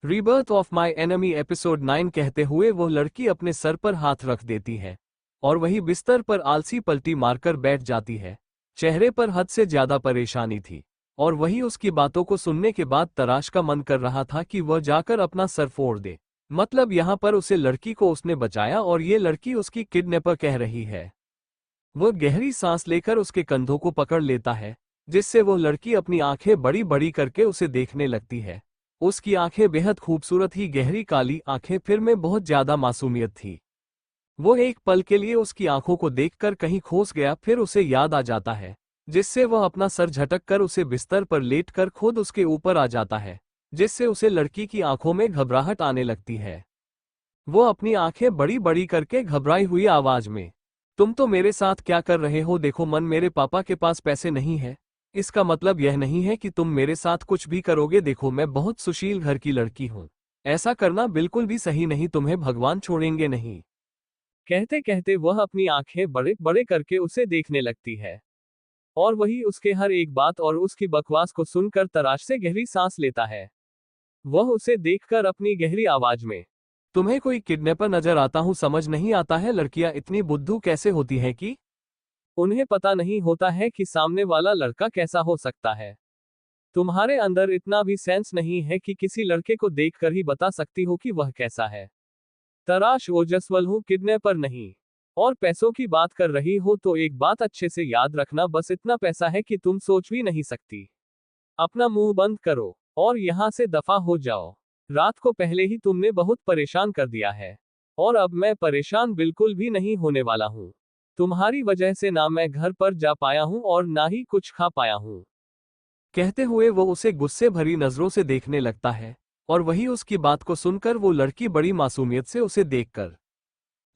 Rebirth of my enemy episode 9 कहते हुए वो लड़की अपने सर पर हाथ रख देती है और वही बिस्तर पर आलसी पलटी मारकर बैठ जाती है। चेहरे पर हद से ज्यादा परेशानी थी और वही उसकी बातों को सुनने के बाद तराश का मन कर रहा था कि वह जाकर अपना सर फोड़ दे। मतलब यहाँ पर उसे लड़की को उसने बचाया और ये लड़की उसकी किडनैपर कह रही है। वह गहरी सांस लेकर उसके कंधों को पकड़ लेता है, जिससे वो लड़की अपनी आंखें बड़ी बड़ी करके उसे देखने लगती है। उसकी आंखें बेहद खूबसूरत ही गहरी काली आंखें फिर में बहुत ज्यादा मासूमियत थी। वो एक पल के लिए उसकी आंखों को देखकर कहीं खोस गया, फिर उसे याद आ जाता है, जिससे वह अपना सर झटक कर उसे बिस्तर पर लेटकर खुद उसके ऊपर आ जाता है, जिससे उसे लड़की की आंखों में घबराहट आने लगती है। वो अपनी आंखें बड़ी बड़ी करके घबराई हुई आवाज में, तुम तो मेरे साथ क्या कर रहे हो? देखो मन, मेरे पापा के पास पैसे नहीं है, इसका मतलब यह नहीं है कि तुम मेरे साथ कुछ भी करोगे। देखो मैं बहुत सुशील घर की लड़की हूँ, ऐसा करना बिल्कुल भी सही नहीं, तुम्हें भगवान छोड़ेंगे नहीं। कहते कहते वह अपनी आंखें बड़े बड़े करके उसे देखने लगती है और वही उसके हर एक बात और उसकी बकवास को सुनकर तराश से गहरी सांस लेता है। वह उसे देखकर अपनी गहरी आवाज में, तुम्हें कोई किडनैपर नजर आता हूं? समझ नहीं आता है लड़कियां इतनी बुद्धू कैसे होती हैं कि उन्हें पता नहीं होता है कि सामने वाला लड़का कैसा हो सकता है। तुम्हारे अंदर इतना भी सेंस नहीं है कि किसी लड़के को देखकर ही बता सकती हो कि वह कैसा है। तराश ओजस्वल हूं, किडनैपर नहीं। और पैसों की बात कर रही हो तो एक बात अच्छे से याद रखना, बस इतना पैसा है कि तुम सोच भी नहीं सकती। अपना मुंह बंद करो और यहां से दफा हो जाओ। रात को पहले ही तुमने बहुत परेशान कर दिया है और अब मैं परेशान बिल्कुल भी नहीं होने वाला हूं। तुम्हारी वजह से ना मैं घर पर जा पाया हूं और ना ही कुछ खा पाया हूं। कहते हुए वो उसे गुस्से भरी नजरों से देखने लगता है और वही उसकी बात को सुनकर वो लड़की बड़ी मासूमियत से उसे देखकर,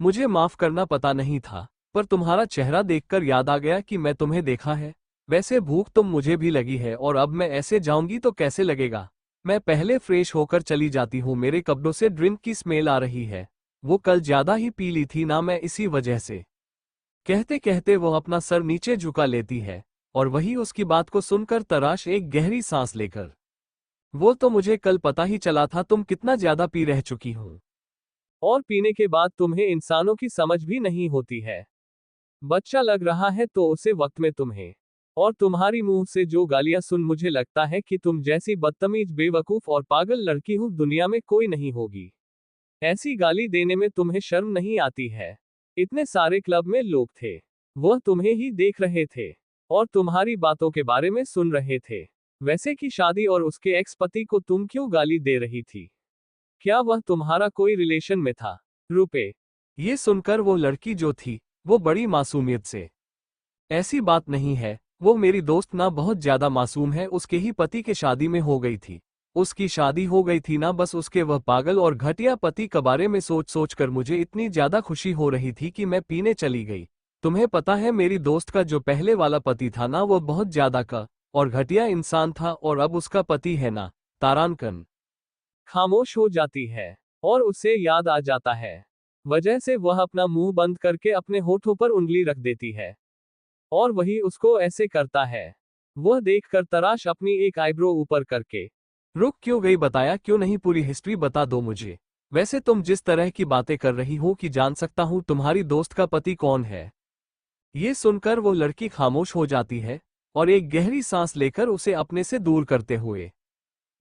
मुझे माफ करना, पता नहीं था, पर तुम्हारा चेहरा देखकर याद आ गया कि मैं तुम्हें देखा है। वैसे भूख तो मुझे भी लगी है और अब मैं ऐसे जाऊंगी तो कैसे लगेगा? मैं पहले फ्रेश होकर चली जाती हूँ, मेरे कपड़ों से ड्रिंक की स्मेल आ रही है। वो कल ज्यादा ही पी ली थी ना मैं, इसी वजह से। कहते कहते वो अपना सर नीचे झुका लेती है और वही उसकी बात को सुनकर तराश एक गहरी सांस लेकर, वो तो मुझे कल पता ही चला था तुम कितना ज्यादा पी रह चुकी हो और पीने के बाद तुम्हें इंसानों की समझ भी नहीं होती है। बच्चा लग रहा है तो उसे वक्त में तुम्हें और तुम्हारी मुंह से जो गालियां सुन मुझे लगता है कि तुम जैसी बदतमीज, बेवकूफ और पागल लड़की हूं दुनिया में कोई नहीं होगी। ऐसी गाली देने में तुम्हें शर्म नहीं आती है? इतने सारे क्लब में लोग थे, वह तुम्हें ही देख रहे थे और तुम्हारी बातों के बारे में सुन रहे थे। वैसे की शादी और उसके एक्स पति को तुम क्यों गाली दे रही थी? क्या वह तुम्हारा कोई रिलेशन में था? रुपए। ये सुनकर वो लड़की जो थी वो बड़ी मासूमियत से, ऐसी बात नहीं है, वो मेरी दोस्त ना बहुत ज्यादा मासूम है, उसके ही पति के शादी में हो गई थी। उसकी शादी हो गई थी ना, बस उसके वह पागल और घटिया पति के बारे में सोच सोच कर मुझे इतनी ज्यादा खुशी हो रही थी कि मैं पीने चली गई। तुम्हें पता है मेरी दोस्त का जो पहले वाला पति था ना, वो बहुत ज्यादा का और घटिया इंसान था और अब उसका पति है ना, तारानकन। खामोश हो जाती है और उसे याद आ जाता है, वजह से वह अपना मुंह बंद करके अपने होठों पर उंगली रख देती है और वही उसको ऐसे करता है। वह देखकर तराश अपनी एक आईब्रो ऊपर करके, रुक क्यों गई? बताया क्यों नहीं? पूरी हिस्ट्री बता दो मुझे। वैसे तुम जिस तरह की बातें कर रही हो कि जान सकता हूं तुम्हारी दोस्त का पति कौन है? ये सुनकर वो लड़की खामोश हो जाती है और एक गहरी सांस लेकर उसे अपने से दूर करते हुए,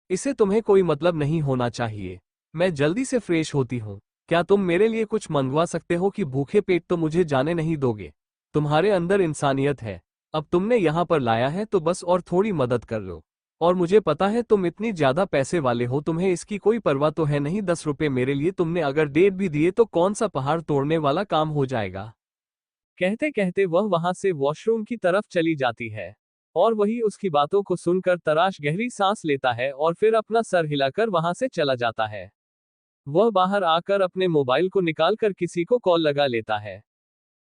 इसे तुम्हें कोई मतलब नहीं होना चाहिए, मैं जल्दी से फ्रेश होती हूँ। क्या तुम मेरे लिए कुछ मंगवा सकते हो कि भूखे पेट तो मुझे जाने नहीं दोगे? तुम्हारे अंदर इंसानियत है, अब तुमने यहाँ पर लाया है तो बस और थोड़ी मदद कर लो। और मुझे पता है तुम इतनी ज्यादा पैसे वाले हो, तुम्हें इसकी कोई परवाह तो है नहीं। 10 रुपए मेरे लिए तुमने अगर डेढ़ भी दिए तो कौन सा पहाड़ तोड़ने वाला काम हो जाएगा। कहते कहते वह वहां से वॉशरूम की तरफ चली जाती है और वही उसकी बातों को सुनकर तराश गहरी सांस लेता है और फिर अपना सर हिलाकर वहां से चला जाता है। वह बाहर आकर अपने मोबाइल को निकालकर किसी को कॉल लगा लेता है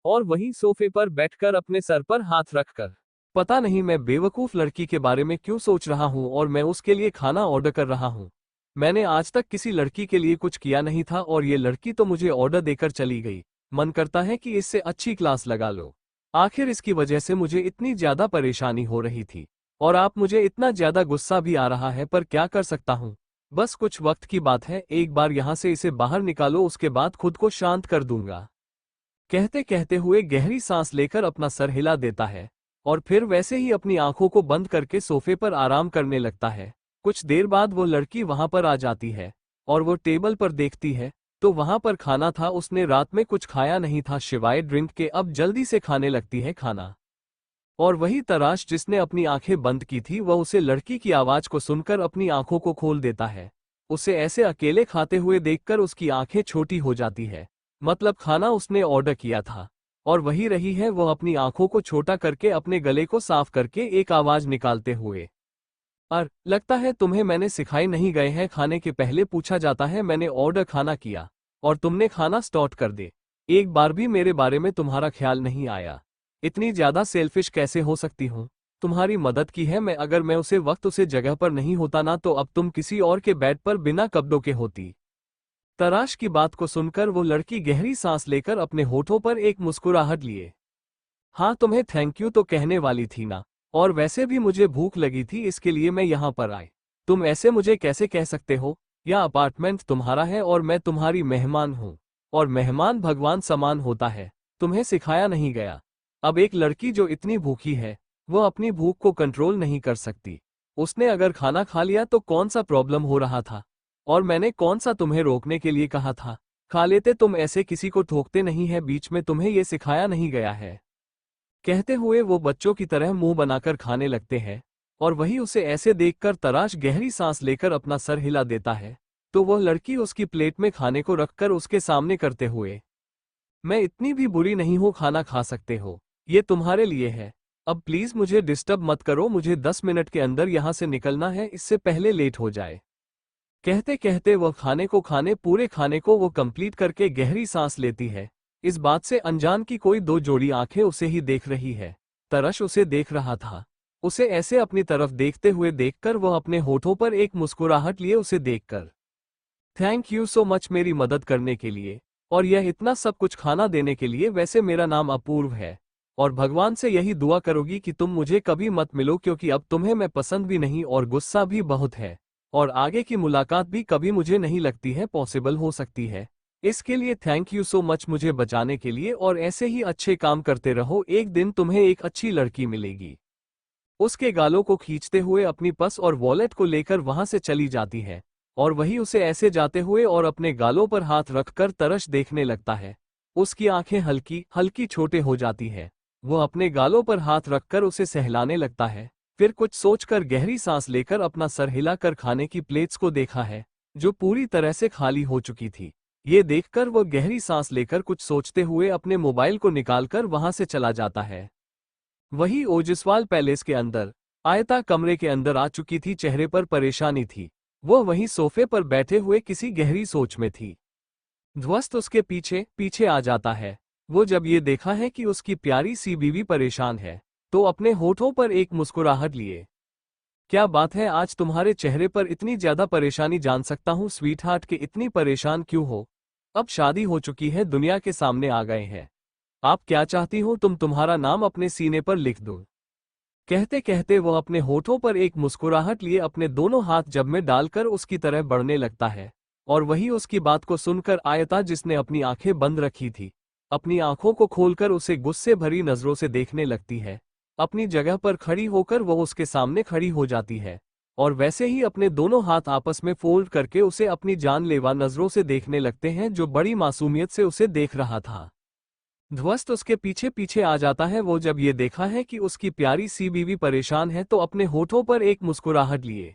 और वहीं सोफे पर बैठकर अपने सर पर हाथ रखकर, पता नहीं मैं बेवकूफ लड़की के बारे में क्यों सोच रहा हूं और मैं उसके लिए खाना ऑर्डर कर रहा हूं। मैंने आज तक किसी लड़की के लिए कुछ किया नहीं था और ये लड़की तो मुझे ऑर्डर देकर चली गई। मन करता है कि इससे अच्छी क्लास लगा लो। आखिर इसकी वजह से मुझे इतनी ज्यादा परेशानी हो रही थी और आप मुझे इतना ज्यादा गुस्सा भी आ रहा है, पर क्या कर सकता हूँ। बस कुछ वक्त की बात है, एक बार यहाँ से इसे बाहर निकालो, उसके बाद खुद को शांत कर दूंगा। कहते कहते हुए गहरी सांस लेकर अपना सर हिला देता है और फिर वैसे ही अपनी आंखों को बंद करके सोफे पर आराम करने लगता है। कुछ देर बाद वो लड़की वहां पर आ जाती है और वो टेबल पर देखती है तो वहां पर खाना था। उसने रात में कुछ खाया नहीं था सिवाय ड्रिंक के। अब जल्दी से खाने लगती है खाना। और वही तराश जिसने अपनी आंखें बंद की थी वह उसे लड़की की आवाज को सुनकर अपनी आंखों को खोल देता है। उसे ऐसे अकेले खाते हुए देखकर उसकी आंखें छोटी हो जाती है। मतलब खाना उसने ऑर्डर किया था और वही रही है। वह अपनी आंखों को छोटा करके अपने गले को साफ करके एक आवाज निकालते हुए, लगता है तुम्हें मैंने सिखाए नहीं गए हैं। खाने के पहले पूछा जाता है मैंने ऑर्डर खाना किया और तुमने खाना स्टार्ट कर दे। एक बार भी मेरे बारे में तुम्हारा ख्याल नहीं आया। इतनी ज्यादा सेल्फिश कैसे हो सकती हूँ? तुम्हारी मदद की है मैं, अगर मैं उसे जगह पर नहीं होता ना तो अब तुम किसी और के बेड पर बिना कपड़ों के होती। तराश की बात को सुनकर वो लड़की गहरी सांस लेकर अपने होठों पर एक मुस्कुराहट लिए। हाँ, तुम्हें थैंक यू तो कहने वाली थी ना, और वैसे भी मुझे भूख लगी थी इसके लिए मैं यहाँ पर आई। तुम ऐसे मुझे कैसे कह सकते हो? यह अपार्टमेंट तुम्हारा है और मैं तुम्हारी मेहमान हूँ, और मेहमान भगवान समान होता है। तुम्हें सिखाया नहीं गया। अब एक लड़की जो इतनी भूखी है वो अपनी भूख को कंट्रोल नहीं कर सकती। उसने अगर खाना खा लिया तो कौन सा प्रॉब्लम हो रहा था? और मैंने कौन सा तुम्हें रोकने के लिए कहा था? खा लेते, तुम ऐसे किसी को ठोकते नहीं है बीच में, तुम्हें ये सिखाया नहीं गया है। कहते हुए वो बच्चों की तरह मुंह बनाकर खाने लगते हैं और वही उसे ऐसे देखकर तराश गहरी सांस लेकर अपना सर हिला देता है तो वह लड़की उसकी प्लेट में खाने को रखकर उसके सामने करते हुए, मैं इतनी भी बुरी नहीं हूँ, खाना खा सकते हो, ये तुम्हारे लिए है। अब प्लीज मुझे डिस्टर्ब मत करो, मुझे 10 मिनट के अंदर यहाँ से निकलना है, इससे पहले लेट हो जाए। कहते कहते वह पूरे खाने को वो कंप्लीट करके गहरी सांस लेती है। इस बात से अनजान की कोई दो जोड़ी आंखें उसे ही देख रही है। तरश उसे देख रहा था। उसे ऐसे अपनी तरफ देखते हुए देखकर वह अपने होठों पर एक मुस्कुराहट लिए उसे देखकर, थैंक यू सो मच मेरी मदद करने के लिए और यह इतना सब कुछ खाना देने के लिए। वैसे मेरा नाम अपूर्व है और भगवान से यही दुआ करोगी कि तुम मुझे कभी मत मिलो, क्योंकि अब तुम्हें मैं पसंद भी नहीं और गुस्सा भी बहुत है और आगे की मुलाकात भी कभी मुझे नहीं लगती है पॉसिबल हो सकती है। इसके लिए थैंक यू सो मच मुझे बचाने के लिए, और ऐसे ही अच्छे काम करते रहो, एक दिन तुम्हें एक अच्छी लड़की मिलेगी। उसके गालों को खींचते हुए अपनी पर्स और वॉलेट को लेकर वहां से चली जाती है और वही उसे ऐसे जाते हुए और अपने गालों पर हाथ रखकर तरस देखने लगता है। उसकी आंखें हल्की हल्की छोटे हो जाती है। वो अपने गालों पर हाथ रखकर उसे सहलाने लगता है। फिर कुछ सोचकर गहरी सांस लेकर अपना सर हिलाकर खाने की प्लेट्स को देखा है जो पूरी तरह से खाली हो चुकी थी। ये देखकर वह गहरी सांस लेकर कुछ सोचते हुए अपने मोबाइल को निकालकर वहां से चला जाता है। वही ओजस्वाल पैलेस के अंदर आयता कमरे के अंदर आ चुकी थी। चेहरे पर परेशानी थी। वह वहीं सोफे पर बैठे हुए किसी गहरी सोच में थी। ध्वस्त उसके पीछे पीछे आ जाता है। वो जब ये देखा है कि उसकी प्यारी सी बीवी परेशान है तो अपने होठों पर एक मुस्कुराहट लिए, क्या बात है आज तुम्हारे चेहरे पर इतनी ज्यादा परेशानी, जान सकता हूँ स्वीट हार्ट के इतनी परेशान क्यों हो? अब शादी हो चुकी है, दुनिया के सामने आ गए हैं, आप क्या चाहती हो तुम्हारा नाम अपने सीने पर लिख दो। कहते कहते वह अपने होठों पर एक मुस्कुराहट लिए अपने दोनों हाथ जब में डालकर उसकी तरह बढ़ने लगता है और वही उसकी बात को सुनकर आयता, जिसने अपनी आंखें बंद रखी थी, अपनी आंखों को खोलकर उसे गुस्से भरी नजरों से देखने लगती है। अपनी जगह पर खड़ी होकर वह उसके सामने खड़ी हो जाती है और वैसे ही अपने दोनों हाथ आपस में फोल्ड करके उसे अपनी जानलेवा नजरों से देखने लगते हैं जो बड़ी मासूमियत से उसे देख रहा था। ध्वस्त उसके पीछे पीछे आ जाता है। वो जब ये देखा है कि उसकी प्यारी सी बीवी परेशान है तो अपने होठों पर एक मुस्कुराहट लिए,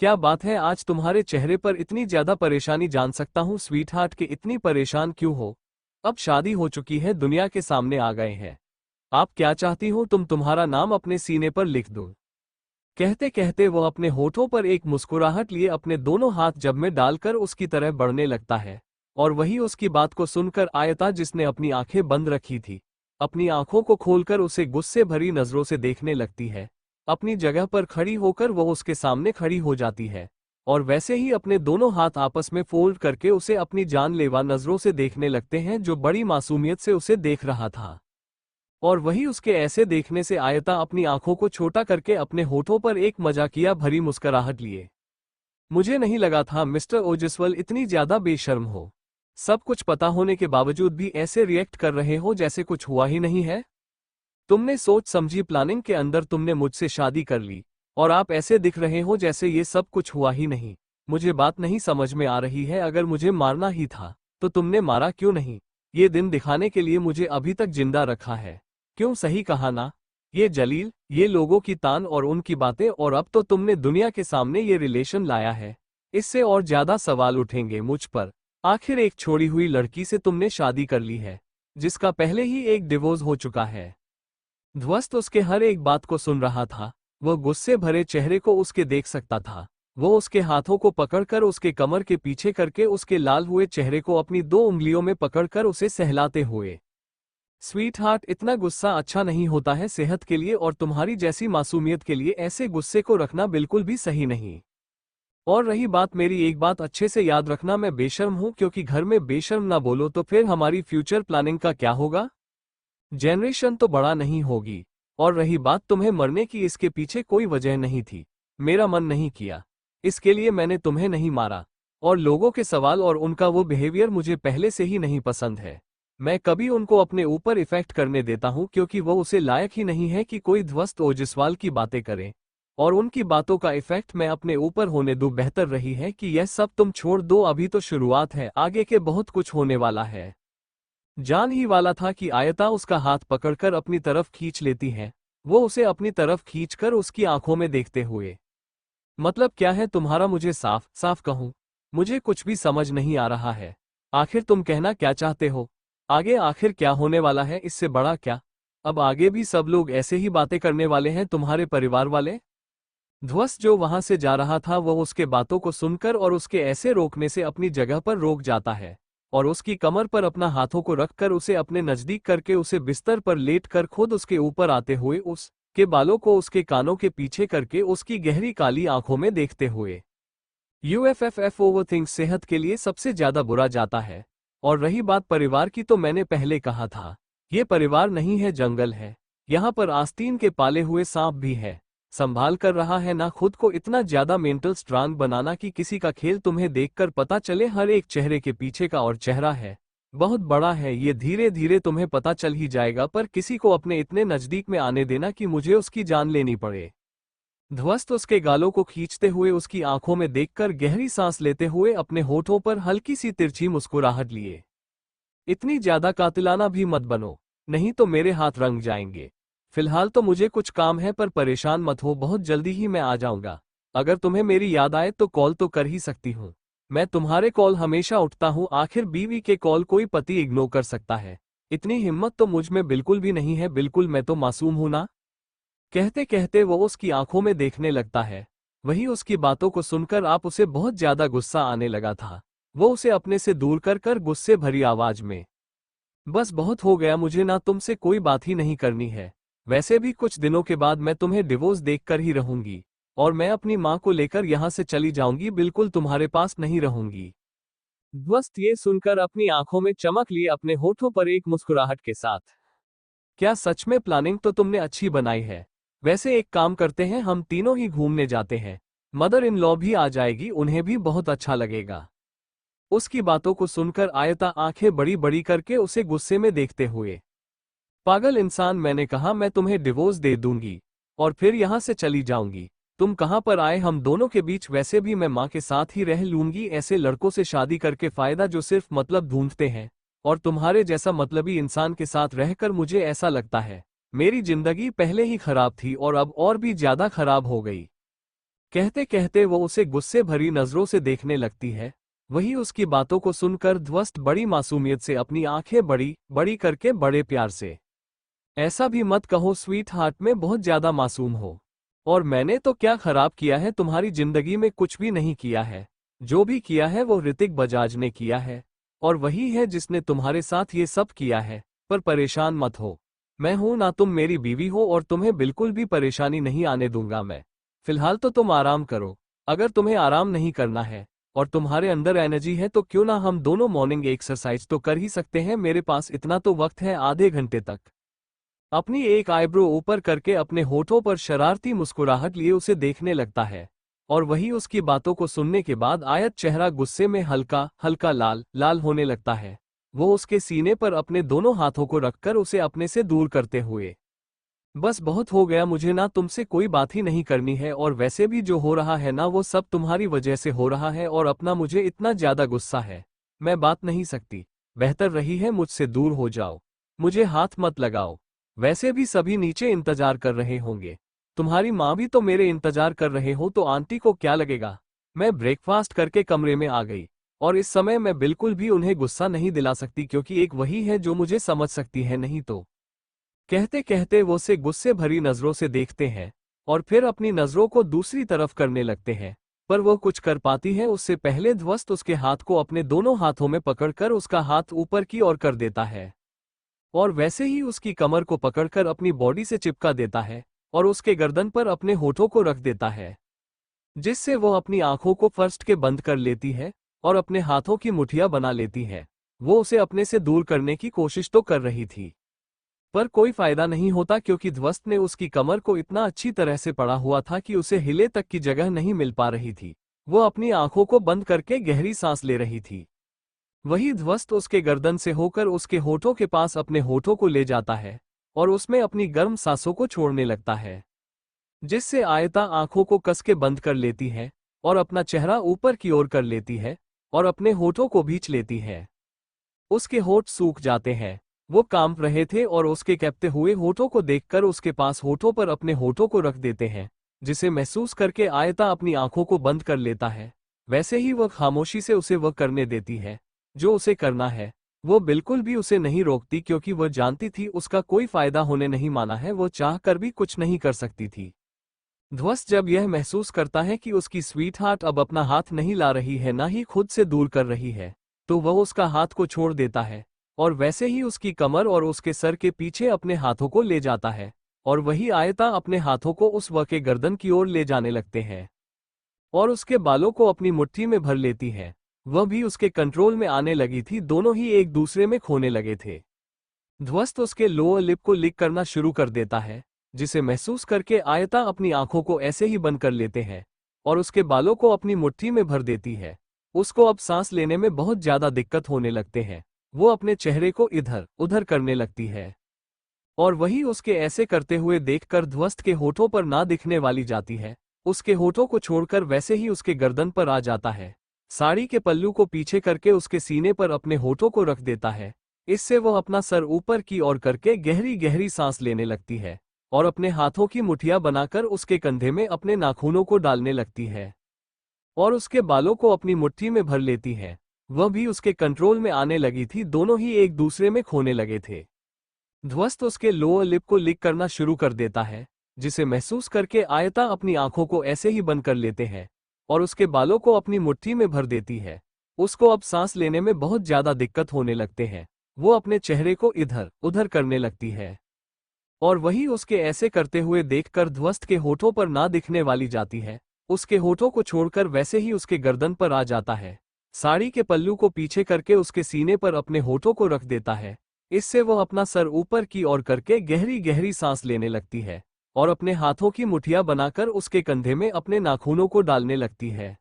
क्या बात है आज तुम्हारे चेहरे पर इतनी ज्यादा परेशानी, जान सकता हूँ स्वीट हार्ट के इतनी परेशान क्यों हो? अब शादी हो चुकी है, दुनिया के सामने आ गए हैं, आप क्या चाहती हो तुम्हारा नाम अपने सीने पर लिख दो। कहते कहते वो अपने होठों पर एक मुस्कुराहट लिए अपने दोनों हाथ जब में डालकर उसकी तरह बढ़ने लगता है और वही उसकी बात को सुनकर आयता, जिसने अपनी आंखें बंद रखी थी, अपनी आंखों को खोलकर उसे गुस्से भरी नजरों से देखने लगती है। अपनी जगह पर खड़ी होकर वह उसके सामने खड़ी हो जाती है और वैसे ही अपने दोनों हाथ आपस में फोल्ड करके उसे अपनी जानलेवा नजरों से देखने लगते हैं जो बड़ी मासूमियत से उसे देख रहा था। और वही उसके ऐसे देखने से आयता अपनी आंखों को छोटा करके अपने होठों पर एक मजाकिया भरी मुस्कुराहट लिए, मुझे नहीं लगा था मिस्टर ओजस्वल इतनी ज्यादा बेशर्म हो। सब कुछ पता होने के बावजूद भी ऐसे रिएक्ट कर रहे हो जैसे कुछ हुआ ही नहीं है। तुमने सोच समझी प्लानिंग के अंदर तुमने मुझसे शादी कर ली, और आप ऐसे दिख रहे हो जैसे ये सब कुछ हुआ ही नहीं। मुझे बात नहीं समझ में आ रही है, अगर मुझे मारना ही था तो तुमने मारा क्यों नहीं? ये दिन दिखाने के लिए मुझे अभी तक जिंदा रखा है। क्यों, सही कहा ना? ये जलील, ये लोगों की तान और उनकी बातें, और अब तो तुमने दुनिया के सामने ये रिलेशन लाया है। इससे और ज्यादा सवाल उठेंगे मुझ पर। आखिर एक छोड़ी हुई लड़की से तुमने शादी कर ली है, जिसका पहले ही एक डिवोर्स हो चुका है। ध्वस्त उसके हर एक बात को सुन रहा था। वह गुस्से भरे चेहरे को उसके देख सकता था। वो उसके हाथों को पकड़कर उसके कमर के पीछे करके उसके लाल हुए चेहरे को अपनी 2 उंगलियों में पकड़कर उसे सहलाते हुए, स्वीट हार्ट, इतना गुस्सा अच्छा नहीं होता है सेहत के लिए, और तुम्हारी जैसी मासूमियत के लिए ऐसे गुस्से को रखना बिल्कुल भी सही नहीं। और रही बात मेरी, एक बात अच्छे से याद रखना, मैं बेशर्म हूं, क्योंकि घर में बेशर्म ना बोलो तो फिर हमारी फ्यूचर प्लानिंग का क्या होगा? जनरेशन तो बड़ा नहीं होगी। और रही बात तुम्हें मरने की, इसके पीछे कोई वजह नहीं थी। मेरा मन नहीं किया, इसके लिए मैंने तुम्हें नहीं मारा। और लोगों के सवाल और उनका वो बिहेवियर मुझे पहले से ही नहीं पसंद है। मैं कभी उनको अपने ऊपर इफेक्ट करने देता हूं, क्योंकि वो उसे लायक ही नहीं है कि कोई ध्वस्त ओजस्वाल की बातें करे। और उनकी बातों का इफेक्ट मैं अपने ऊपर होने दूं, बेहतर रही है कि यह सब तुम छोड़ दो। अभी तो शुरुआत है, आगे के बहुत कुछ होने वाला है। जान ही वाला था कि आयता उसका हाथ पकड़कर अपनी तरफ खींच लेती है। वो उसे अपनी तरफ खींचकर उसकी आंखों में देखते हुए, मतलब क्या है तुम्हारा? मुझे साफ साफ कहूं, मुझे कुछ भी समझ नहीं आ रहा है। आखिर तुम कहना क्या चाहते हो? आगे आखिर क्या होने वाला है, इससे बड़ा क्या? अब आगे भी सब लोग ऐसे ही बातें करने वाले हैं, तुम्हारे परिवार वाले? ध्वस्त जो वहां से जा रहा था वह उसके बातों को सुनकर और उसके ऐसे रोकने से अपनी जगह पर रोक जाता है, और उसकी कमर पर अपना हाथों को रखकर उसे अपने नजदीक करके उसे बिस्तर पर लेट कर खुद उसके ऊपर आते हुए उसके बालों को उसके कानों के पीछे करके उसकी गहरी काली आंखों में देखते हुए, यूएफएफएफ ओवरथिंक्स सेहत के लिए सबसे ज्यादा बुरा जाता है। और रही बात परिवार की, तो मैंने पहले कहा था, ये परिवार नहीं है, जंगल है। यहाँ पर आस्तीन के पाले हुए सांप भी है। संभाल कर रहा है ना खुद को, इतना ज्यादा मेंटल स्ट्रांग बनाना कि किसी का खेल तुम्हें देखकर पता चले हर एक चेहरे के पीछे का और चेहरा है, बहुत बड़ा है। ये धीरे धीरे तुम्हें पता चल ही जाएगा, पर किसी को अपने इतने नजदीक में आने देना कि मुझे उसकी जान लेनी पड़े। ध्वस्त उसके गालों को खींचते हुए उसकी आंखों में देखकर गहरी सांस लेते हुए अपने होठों पर हल्की सी तिरछी मुस्कुराहट लिए, इतनी ज्यादा कातिलाना भी मत बनो, नहीं तो मेरे हाथ रंग जाएंगे। फिलहाल तो मुझे कुछ काम है, पर परेशान मत हो, बहुत जल्दी ही मैं आ जाऊंगा। अगर तुम्हें मेरी याद आए तो कॉल तो कर ही सकती हूँ। मैं तुम्हारे कॉल हमेशा उठता हूँ, आखिर बीवी के कॉल कोई पति इग्नोर कर सकता है? इतनी हिम्मत तो मुझ में बिल्कुल भी नहीं है, बिल्कुल, मैं तो मासूम हूं ना। कहते कहते वो उसकी आंखों में देखने लगता है। वही उसकी बातों को सुनकर आप उसे बहुत ज्यादा गुस्सा आने लगा था। वो उसे अपने से दूर कर कर गुस्से भरी आवाज में, बस बहुत हो गया, मुझे ना तुमसे कोई बात ही नहीं करनी है। वैसे भी कुछ दिनों के बाद मैं तुम्हें डिवोर्स देकर ही रहूंगी, और मैं अपनी माँ को लेकर यहाँ से चली जाऊंगी, बिल्कुल तुम्हारे पास नहीं रहूंगी। ध्वस्त ये सुनकर अपनी आंखों में चमक लिए अपने होठों पर एक मुस्कुराहट के साथ, क्या सच में? प्लानिंग तो तुमने अच्छी बनाई है। वैसे एक काम करते हैं, हम तीनों ही घूमने जाते हैं। मदर इन लॉ भी आ जाएगी, उन्हें भी बहुत अच्छा लगेगा। उसकी बातों को सुनकर आयता आंखें बड़ी बड़ी करके उसे गुस्से में देखते हुए, पागल इंसान, मैंने कहा मैं तुम्हें डिवोर्स दे दूंगी और फिर यहां से चली जाऊंगी। तुम कहां पर आए हम दोनों के बीच? वैसे भी मैं माँ के साथ ही रह लूंगी। ऐसे लड़कों से शादी करके फायदा जो सिर्फ मतलब ढूंढते हैं, और तुम्हारे जैसा मतलबी इंसान के साथ रहकर मुझे ऐसा लगता है मेरी जिंदगी पहले ही खराब थी और अब और भी ज्यादा खराब हो गई। कहते कहते वो उसे गुस्से भरी नजरों से देखने लगती है। वही उसकी बातों को सुनकर ध्वस्त बड़ी मासूमियत से अपनी आंखें बड़ी बड़ी करके बड़े प्यार से, ऐसा भी मत कहो स्वीट हार्ट, में बहुत ज्यादा मासूम हो। और मैंने तो क्या खराब किया है? तुम्हारी जिंदगी में कुछ भी नहीं किया है। जो भी किया है वो ऋतिक बजाज ने किया है, और वही है जिसने तुम्हारे साथ ये सब किया है। पर परेशान मत हो, मैं हूं ना, तुम मेरी बीवी हो, और तुम्हें बिल्कुल भी परेशानी नहीं आने दूंगा मैं। फिलहाल तो तुम आराम करो। अगर तुम्हें आराम नहीं करना है और तुम्हारे अंदर एनर्जी है तो क्यों ना हम दोनों मॉर्निंग एक्सरसाइज तो कर ही सकते हैं। मेरे पास इतना तो वक्त है, आधे घंटे तक। अपनी एक आईब्रो ऊपर करके अपने होठों पर शरारती मुस्कुराहट लिए उसे देखने लगता है, और वही उसकी बातों को सुनने के बाद आयत चेहरा गुस्से में हल्का हल्का लाल लाल होने लगता है। वो उसके सीने पर अपने दोनों हाथों को रखकर उसे अपने से दूर करते हुए, बस बहुत हो गया, मुझे ना तुमसे कोई बात ही नहीं करनी है, और वैसे भी जो हो रहा है ना वो सब तुम्हारी वजह से हो रहा है, और अपना मुझे इतना ज्यादा गुस्सा है, मैं बात नहीं सकती, बेहतर रही है मुझसे दूर हो जाओ, मुझे हाथ मत लगाओ। वैसे भी सभी नीचे इंतजार कर रहे होंगे, तुम्हारी माँ भी तो मेरे इंतजार कर रहे हो, तो आंटी को क्या लगेगा। मैं ब्रेकफास्ट करके कमरे में आ गई, और इस समय मैं बिल्कुल भी उन्हें गुस्सा नहीं दिला सकती, क्योंकि एक वही है जो मुझे समझ सकती है, नहीं तो। कहते कहते वो उसे गुस्से भरी नजरों से देखते हैं और फिर अपनी नजरों को दूसरी तरफ करने लगते हैं, पर वो कुछ कर पाती है उससे पहले ध्वस्त उसके हाथ को अपने दोनों हाथों में पकड़कर उसका हाथ ऊपर की ओर कर देता है, और वैसे ही उसकी कमर को पकड़कर अपनी बॉडी से चिपका देता है और उसके गर्दन पर अपने होठों को रख देता है, जिससे वो अपनी आंखों को फर्स्ट के बंद कर लेती है और अपने हाथों की मुठियां बना लेती है। वो उसे अपने से दूर करने की कोशिश तो कर रही थी, पर कोई फायदा नहीं होता, क्योंकि ध्वस्त ने उसकी कमर को इतना अच्छी तरह से पड़ा हुआ था कि उसे हिले तक की जगह नहीं मिल पा रही थी। वो अपनी आंखों को बंद करके गहरी सांस ले रही थी। वही ध्वस्त उसके गर्दन से होकर उसके होठों के पास अपने होठों को ले जाता है और उसमें अपनी गर्म सांसों को छोड़ने लगता है, जिससे आयता आंखों को कस के बंद कर लेती है और अपना चेहरा ऊपर की ओर कर लेती है और अपने होठों को भींच लेती है। उसके होठ सूख जाते हैं, वो कांप रहे थे और उसके कैंपते हुए होठों को देखकर उसके पास होठों पर अपने होठों को रख देते हैं, जिसे महसूस करके आयता अपनी आंखों को बंद कर लेता है। वैसे ही वह खामोशी से उसे वह करने देती है जो उसे करना है। वो बिल्कुल भी उसे नहीं रोकती, क्योंकि वह जानती थी उसका कोई फायदा होने नहीं माना है, वो चाह कर भी कुछ नहीं कर सकती थी। ध्वस्त जब यह महसूस करता है कि उसकी स्वीट हार्ट अब अपना हाथ नहीं ला रही है, ना ही खुद से दूर कर रही है, तो वह उसका हाथ को छोड़ देता है और वैसे ही उसकी कमर और उसके सर के पीछे अपने हाथों को ले जाता है, और वही आयता अपने हाथों को उस वह के गर्दन की ओर ले जाने लगते हैं और उसके बालों को अपनी मुट्ठी में भर लेती है। वह भी उसके कंट्रोल में आने लगी थी, दोनों ही एक दूसरे में खोने लगे थे। ध्वस्त उसके लोअर लिप को लिक करना शुरू कर देता है, जिसे महसूस करके आयता अपनी आंखों को ऐसे ही बंद कर लेते हैं और उसके बालों को अपनी मुट्ठी में भर देती है। उसको अब सांस लेने में बहुत ज्यादा दिक्कत होने लगते हैं। वो अपने चेहरे को इधर उधर करने लगती है, और वही उसके ऐसे करते हुए देखकर ध्वस्त के होठों पर ना दिखने वाली जाती है। उसके होठों को छोड़कर वैसे ही उसके गर्दन पर आ जाता है, साड़ी के पल्लू को पीछे करके उसके सीने पर अपने होठों को रख देता है। इससे वह अपना सर ऊपर की ओर करके गहरी गहरी सांस लेने लगती है और अपने हाथों की मुठियां बनाकर उसके कंधे में अपने नाखूनों को डालने लगती है और उसके बालों को अपनी मुट्ठी में भर लेती है। वह भी उसके कंट्रोल में आने लगी थी, दोनों ही एक दूसरे में खोने लगे थे। ध्वस्त उसके लोअर लिप को लिक करना शुरू कर देता है, जिसे महसूस करके आयता अपनी आंखों को ऐसे ही बंद कर लेते हैं और उसके बालों को अपनी मुट्ठी में भर देती है। उसको अब सांस लेने में बहुत ज्यादा दिक्कत होने लगते हैं। वो अपने चेहरे को इधर उधर करने लगती है, और वही उसके ऐसे करते हुए देखकर ध्वस्त के होठों पर ना दिखने वाली जाती है। उसके होठों को छोड़कर वैसे ही उसके गर्दन पर आ जाता है, साड़ी के पल्लू को पीछे करके उसके सीने पर अपने होठों को रख देता है। इससे वह अपना सर ऊपर की ओर करके गहरी गहरी सांस लेने लगती है और अपने हाथों की मुठियां बनाकर उसके कंधे में अपने नाखूनों को डालने लगती है।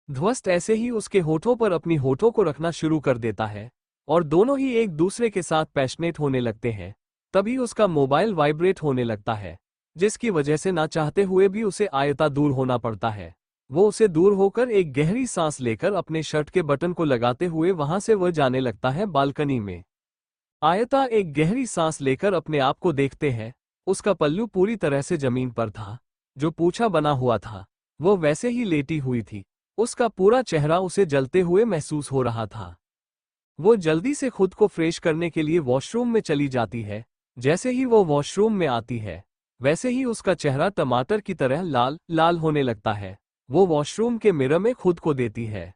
ध्वस्त ऐसे ही उसके होठों पर अपनी होठों को रखना शुरू कर देता है और दोनों ही एक दूसरे के साथ पैशनेट होने लगते हैं। तभी उसका मोबाइल वाइब्रेट होने लगता है, जिसकी वजह से ना चाहते हुए भी उसे आयता दूर होना पड़ता है। वो उसे दूर होकर एक गहरी सांस लेकर अपने शर्ट के बटन को लगाते हुए वहां से वह जाने लगता है बालकनी में। आयता एक गहरी सांस लेकर अपने आप को देखते हैं। उसका पल्लू पूरी तरह से जमीन पर था, जो पूंछा बना हुआ था वो वैसे ही लेटी हुई थी। उसका पूरा चेहरा उसे जलते हुए महसूस हो रहा था। वो जल्दी से खुद को फ्रेश करने के लिए वॉशरूम में चली जाती है। जैसे ही वो वॉशरूम में आती है, वैसे ही उसका चेहरा टमाटर की तरह लाल लाल होने लगता है। वो वॉशरूम के मिरर में खुद को देती है।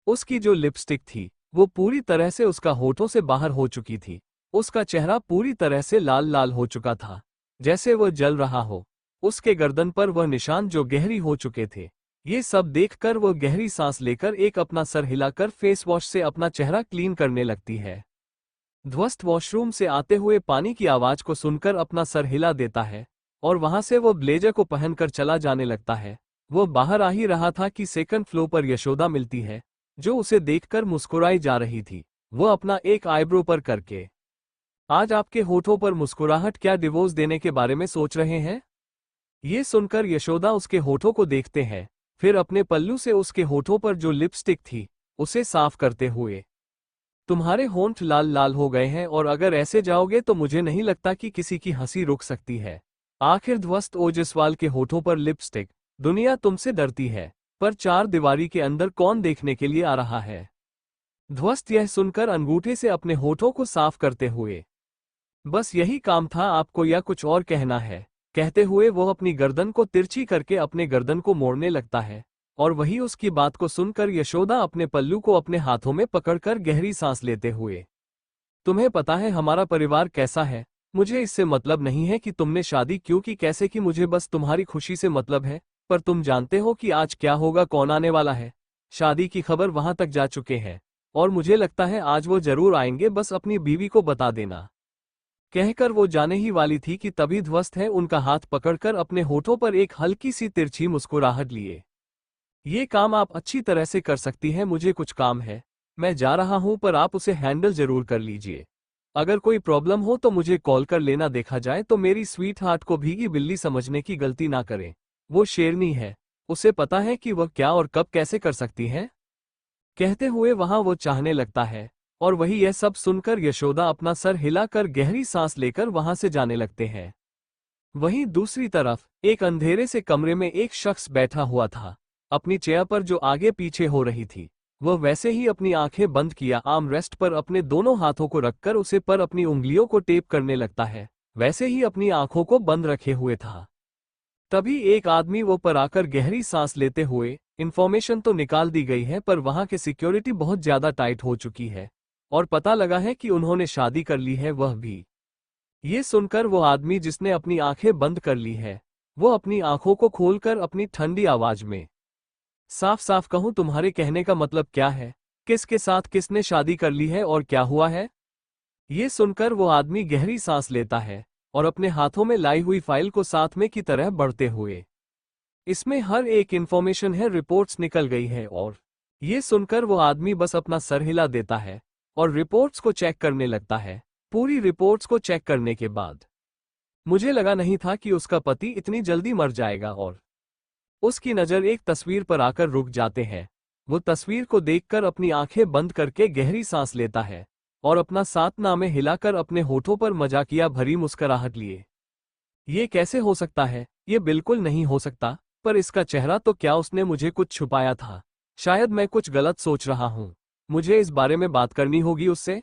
उसकी जो लिपस्टिक थी वो पूरी तरह से उसका होठों से बाहर हो चुकी थी। उसका चेहरा पूरी तरह से लाल लाल हो चुका था, जैसे वह जल रहा हो। उसके गर्दन पर वह निशान जो गहरी हो चुके थे। ये सब देखकर वह गहरी सांस लेकर एक अपना सर हिलाकर फेस वॉश से अपना चेहरा क्लीन करने लगती है। ध्वस्त वॉशरूम से आते हुए पानी की आवाज को सुनकर अपना सर हिला देता है और वहां से वो ब्लेजर को पहनकर चला जाने लगता है। वो बाहर आ ही रहा था कि सेकंड फ्लोर पर यशोदा मिलती है, जो उसे देखकर मुस्कुराई जा रही थी। वो अपना एक आईब्रो पर करके, आज आपके होठों पर मुस्कुराहट, क्या डिवोर्स देने के बारे में सोच रहे हैं? ये सुनकर यशोदा उसके होठों को देखते हैं, फिर अपने पल्लू से उसके होठों पर जो लिपस्टिक थी उसे साफ करते हुए, तुम्हारे होंठ लाल लाल हो गए हैं और अगर ऐसे जाओगे तो मुझे नहीं लगता कि किसी की हंसी रुक सकती है। आखिर ध्वस्त ओजस्वाल के होठों पर लिपस्टिक, दुनिया तुमसे डरती है, पर चार दीवारी के अंदर कौन देखने के लिए आ रहा है? ध्वस्त यह सुनकर अंगूठे से अपने होठों को साफ करते हुए, बस यही काम था आपको या कुछ और कहना है? कहते हुए वो अपनी गर्दन को तिरछी करके अपने गर्दन को मोड़ने लगता है, और वही उसकी बात को सुनकर यशोदा अपने पल्लू को अपने हाथों में पकड़कर गहरी सांस लेते हुए, तुम्हें पता है हमारा परिवार कैसा है? मुझे इससे मतलब नहीं है कि तुमने शादी क्यों की, कैसे की, मुझे बस तुम्हारी खुशी से मतलब है। पर तुम जानते हो कि आज क्या होगा, कौन आने वाला है? शादी की खबर वहां तक जा चुके हैं, और मुझे लगता है आज वो जरूर आएंगे, बस अपनी बीवी को बता देना। कहकर वो जाने ही वाली थी कि तभी ध्वस्त है उनका हाथ पकड़कर अपने होठों पर एक हल्की सी तिरछी मुस्कुराहट लिए, ये काम आप अच्छी तरह से कर सकती हैं, मुझे कुछ काम है, मैं जा रहा हूं, पर आप उसे हैंडल जरूर कर लीजिए। अगर कोई प्रॉब्लम हो तो मुझे कॉल कर लेना, देखा जाए तो मेरी स्वीट हार्ट को भीगी बिल्ली समझने की गलती ना करें। वो शेरनी है, उसे पता है कि वह क्या और कब कैसे कर सकती है। कहते हुए वहां वो चाहने लगता है, और वही यह सब सुनकर यशोदा अपना सर हिलाकर गहरी सांस लेकर वहां से जाने लगते हैं। वहीं दूसरी तरफ एक अंधेरे से कमरे में एक शख्स बैठा हुआ था, अपनी चेयर पर जो आगे पीछे हो रही थी। वह वैसे ही अपनी आंखें बंद किया आर्म रेस्ट पर अपने दोनों हाथों को रखकर उसे पर अपनी उंगलियों को टेप करने लगता है, वैसे ही अपनी आंखों को बंद रखे हुए था। तभी एक आदमी वो पर आकर गहरी सांस लेते हुए, इन्फॉर्मेशन तो निकाल दी गई है पर वहां के सिक्योरिटी बहुत ज्यादा टाइट हो चुकी है, और पता लगा है कि उन्होंने शादी कर ली है, वह भी। ये सुनकर वो आदमी जिसने अपनी आंखें बंद कर ली है, वो अपनी आंखों को खोलकर अपनी ठंडी आवाज में, साफ साफ कहूं तुम्हारे कहने का मतलब क्या है? किसके साथ किसने शादी कर ली है और क्या हुआ है? ये सुनकर वो आदमी गहरी सांस लेता है और अपने हाथों में लाई हुई फाइल को साथ में की तरह बढ़ते हुए, इसमें हर एक इंफॉर्मेशन है, रिपोर्ट्स निकल गई है। और ये सुनकर वो आदमी बस अपना सर हिला देता है और रिपोर्ट्स को चेक करने लगता है। पूरी रिपोर्ट्स को चेक करने के बाद मुझे लगा नहीं था कि उसका पति इतनी जल्दी मर जाएगा, और उसकी नज़र एक तस्वीर पर आकर रुक जाते हैं। वो तस्वीर को देखकर अपनी आंखें बंद करके गहरी सांस लेता है और अपना सात नामे हिलाकर अपने होठों पर मजाकिया भरी मुस्कुराहट लिए, ये कैसे हो सकता है? ये बिल्कुल नहीं हो सकता। पर इसका चेहरा तो, क्या उसने मुझे कुछ छुपाया था? शायद मैं कुछ गलत सोच रहा हूं, मुझे इस बारे में बात करनी होगी उससे।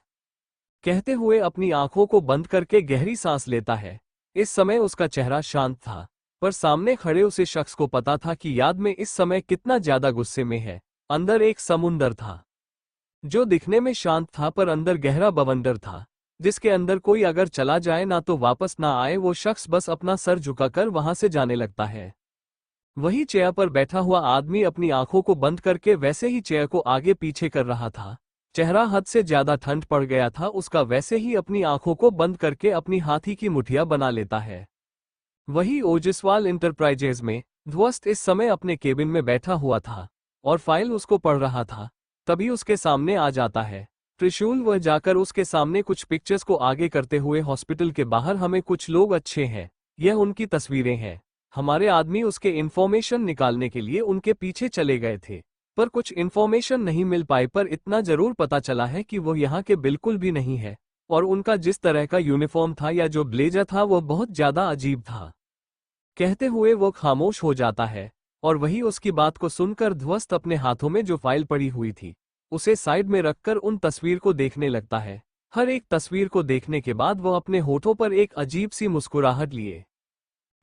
कहते हुए अपनी आंखों को बंद करके गहरी सांस लेता है। इस समय उसका चेहरा शांत था, पर सामने खड़े उसे शख्स को पता था कि याद में इस समय कितना ज्यादा गुस्से में है। अंदर एक समुंदर था, जो दिखने में शांत था पर अंदर गहरा बवंडर था, जिसके अंदर कोई अगर चला जाए ना तो वापस ना आए। वो शख्स बस अपना सर झुकाकर वहां से जाने लगता है। वही चेयर पर बैठा हुआ आदमी अपनी आंखों को बंद करके वैसे ही चेयर को आगे पीछे कर रहा था। चेहरा हद से ज्यादा ठंड पड़ गया था उसका, वैसे ही अपनी आंखों को बंद करके अपनी हाथी की मुठिया बना लेता है। वही ओजस्वाल इंटरप्राइजेज में ध्वस्त इस समय अपने केबिन में बैठा हुआ था और फाइल उसको पढ़ रहा था। तभी उसके सामने आ जाता है त्रिशूल। वह जाकर उसके सामने कुछ पिक्चर्स को आगे करते हुए, हॉस्पिटल के बाहर हमें कुछ लोग अच्छे हैं, यह उनकी तस्वीरें हैं। हमारे आदमी उसके इन्फॉर्मेशन निकालने के लिए उनके पीछे चले गए थे, पर कुछ इन्फॉर्मेशन नहीं मिल पाई, पर इतना जरूर पता चला है कि वो यहाँ के बिल्कुल भी नहीं है, और उनका जिस तरह का यूनिफॉर्म था या जो ब्लेजर था वो बहुत ज्यादा अजीब था। कहते हुए वो खामोश हो जाता है, और वही उसकी बात को सुनकर ध्वस्त अपने हाथों में जो फाइल पड़ी हुई थी उसे साइड में रखकर उन तस्वीर को देखने लगता है। हर एक तस्वीर को देखने के बाद वो अपने होठों पर एक अजीब सी मुस्कुराहट लिए।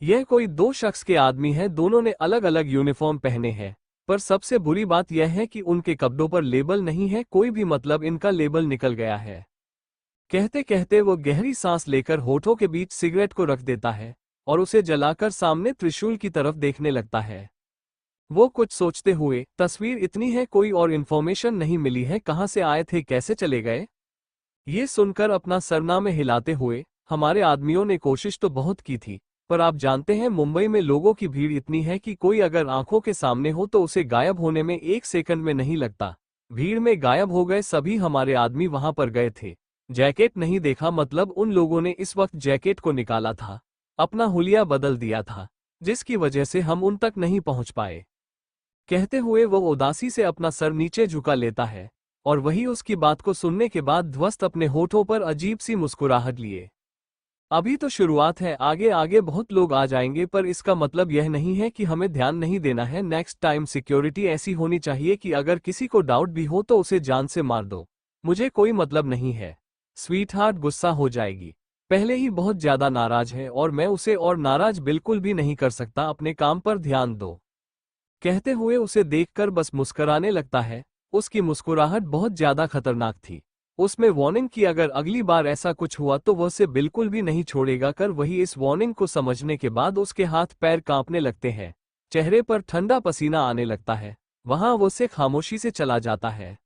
यह कोई दो शख्स के आदमी हैं, दोनों ने अलग अलग यूनिफॉर्म पहने हैं, पर सबसे बुरी बात यह है कि उनके कपड़ों पर लेबल नहीं है कोई भी, मतलब इनका लेबल निकल गया है। कहते कहते वो गहरी सांस लेकर होठों के बीच सिगरेट को रख देता है और उसे जलाकर सामने त्रिशूल की तरफ देखने लगता है। वो कुछ सोचते हुए, तस्वीर इतनी है, कोई और इन्फॉर्मेशन नहीं मिली है, कहाँ से आए थे, कैसे चले गए? ये सुनकर अपना सरनामे हिलाते हुए, हमारे आदमियों ने कोशिश तो बहुत की थी, पर आप जानते हैं मुंबई में लोगों की भीड़ इतनी है कि कोई अगर आंखों के सामने हो तो उसे गायब होने में 1 सेकंड में नहीं लगता। भीड़ में गायब हो गए सभी हमारे आदमी वहां पर गए थे। जैकेट नहीं देखा मतलब उन लोगों ने इस वक्त जैकेट को निकाला था, अपना हुलिया बदल दिया था, जिसकी वजह से हम उन तक नहीं पहुंच पाए। कहते हुए वो उदासी से अपना सर नीचे झुका लेता है और वही उसकी बात को सुनने के बाद ध्वस्त अपने होठों पर अजीब सी मुस्कुराहट लिए। अभी तो शुरुआत है, आगे आगे बहुत लोग आ जाएंगे, पर इसका मतलब यह नहीं है कि हमें ध्यान नहीं देना है। नेक्स्ट टाइम सिक्योरिटी ऐसी होनी चाहिए कि अगर किसी को डाउट भी हो तो उसे जान से मार दो, मुझे कोई मतलब नहीं है। स्वीटहार्ट गुस्सा हो जाएगी, पहले ही बहुत ज्यादा नाराज है और मैं उसे और नाराज बिल्कुल भी नहीं कर सकता, अपने काम पर ध्यान दो। कहते हुए उसे देखकर बस मुस्कुराने लगता है। उसकी मुस्कुराहट बहुत ज्यादा खतरनाक थी। उसमें वार्निंग की अगर अगली बार ऐसा कुछ हुआ तो वह उसे बिल्कुल भी नहीं छोड़ेगा। कर वही इस वार्निंग को समझने के बाद उसके हाथ पैर कांपने लगते हैं, चेहरे पर ठंडा पसीना आने लगता है। वहां वो उसे खामोशी से चला जाता है।